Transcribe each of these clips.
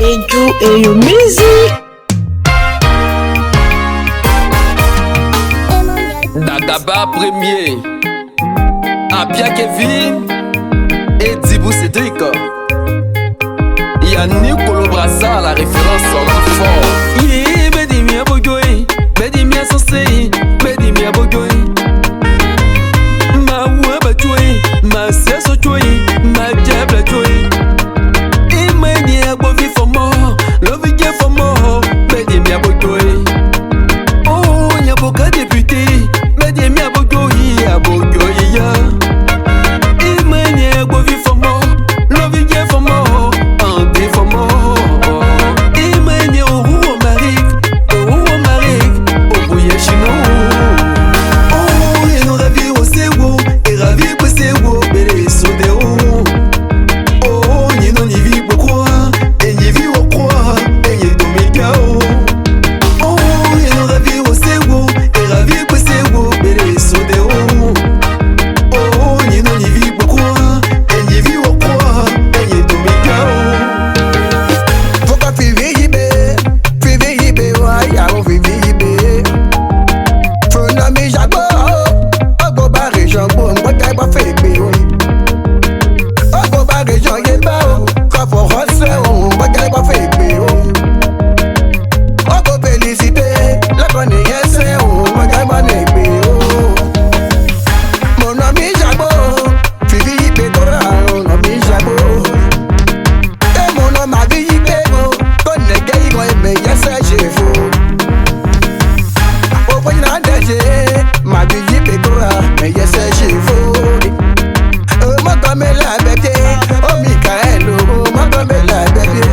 Eju et your music. Dagaba premier, Apia Kevin et Dibou Cédric. Yannick Colobrassa, la référence en fort. Yeah, Bedimia Bogoy, Bedimia Sosei, Bedimia Bogoy. Ma waba choy, ma seso choy, ma diable choy. Imania bovi for more, love again for more, Bedimia Bogoy. Oh, Nyaboka député, Bedimia Bogoy, Abogoy ya. Imania bovi for more, love again for more, Ante for more. Imania Ouro Marik, Obouye Chino. Oh, et nous ravis au Sewo, et ravis pour Sewo, Bélé Sodéo. Oh, ni non ni vi beaucoup, et ni vi au croix, et ni domicao. Oh, et nous ravis au Sewo, et ravis pour Sewo, Bélé Sodéo. Oh, ni non ni vi beaucoup, et ni vi au croix, et ni domicao. Faut pas Fivi, ouais, y'a un Fivi. Faut nommer Jago, Ogo Barre, Jambo, Mbaka, pas fait béo. Ogo Barre, Jean Yébao, Kafo Rosse, Mbaka, pas fait béo. Ogo Félicité, la connaissance, Mbaka, pas fait béo. Mon ami Jago, Fivi, Pétora, mon ami Jago. Et mon nom ma vie Pégo, connaît gay, mais y'a ça, j'ai faux. Au point d'âge, ma vie Pétora, mais y'a ça, j'ai faux. Moi comme la bébé, oh Michael, moi comme la bébé.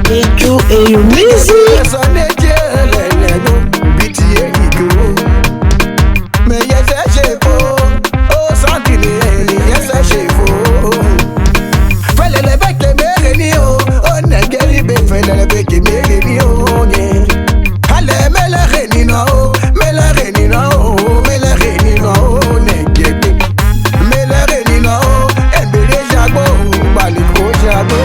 Eju et your music. Personne n'est Dieu, Biti et Rico. Mais y'a ça, j'ai faux. Oh, sentinelle, y'a ça, j'ai faux. Fallait les becs et mérénio, on a guéri, fallait les becs et mérénio. Allez, mais la rénino, mais la rénino, mais la rénino, n'est guéri. Mais la rénino, elle me les jago, baliko jago.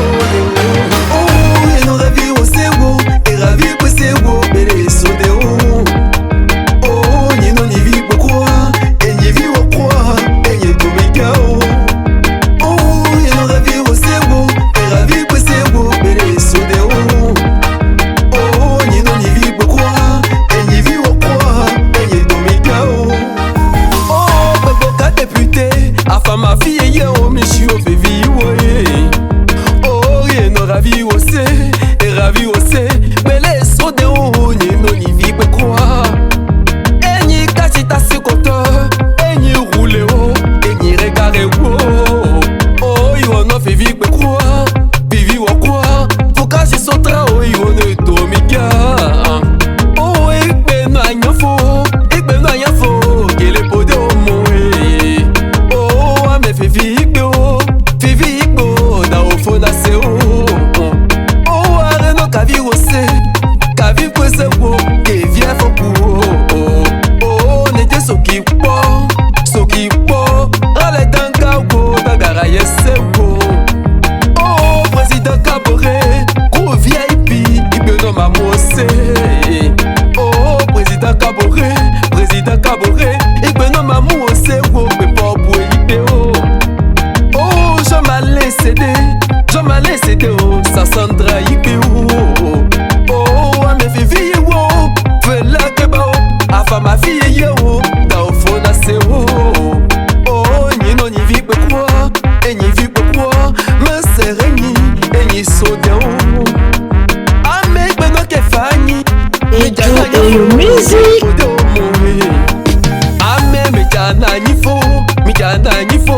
Oh, et nous ravis au Sewo, et ravis pour Sewo, Bélé Sodéo. Oh, ni non ni vi beaucoup, et ni vi au croix, et ni domicao. Oh, et nous ravis au Sewo, et ravis pour Sewo, Bélé Sodéo. Oh, ni non ni vi beaucoup, et ni vi au croix, et ni domicao. Oh, Beboka député, afin ma fille et yo, Michio Févi, ouais. Oh, et nous ravis au C, et ravis au C, Bélé Sodéo, ni non ni vi beaucoup. Et ni kachita sikoto, et ni roule o, et ni regare o. Oh, yo no fait vivre quoi, vivi ou quoi, faut cacher son trao, yo ne domiga. Oh, ik ben no anya fo, gele pode o moe. Oh, ame fait vivre o, da o fo na se o. Oh, are no kavi o se, kavi ko se o, ke vient fo pour. Oh, n'était soki po, rale danka go, dagara yese go. Oh, président Kabore, gros VIP, il no mamose. Oh, président Kabore, il no mamose, go, mais pas pour IPO. Oh, je m'allais céder, oh, ça Sandra IPO. Oh, à mes filles, oh, fais la kebao, à ma fille, oh, da au fond, na se oh. Oh, ni non, ni vi quoi, et ni vi quoi, me sereni, et ni sode oh. Ah, mais ben non, que fani, Eju et your music. Ah, mais mi jana ni fo,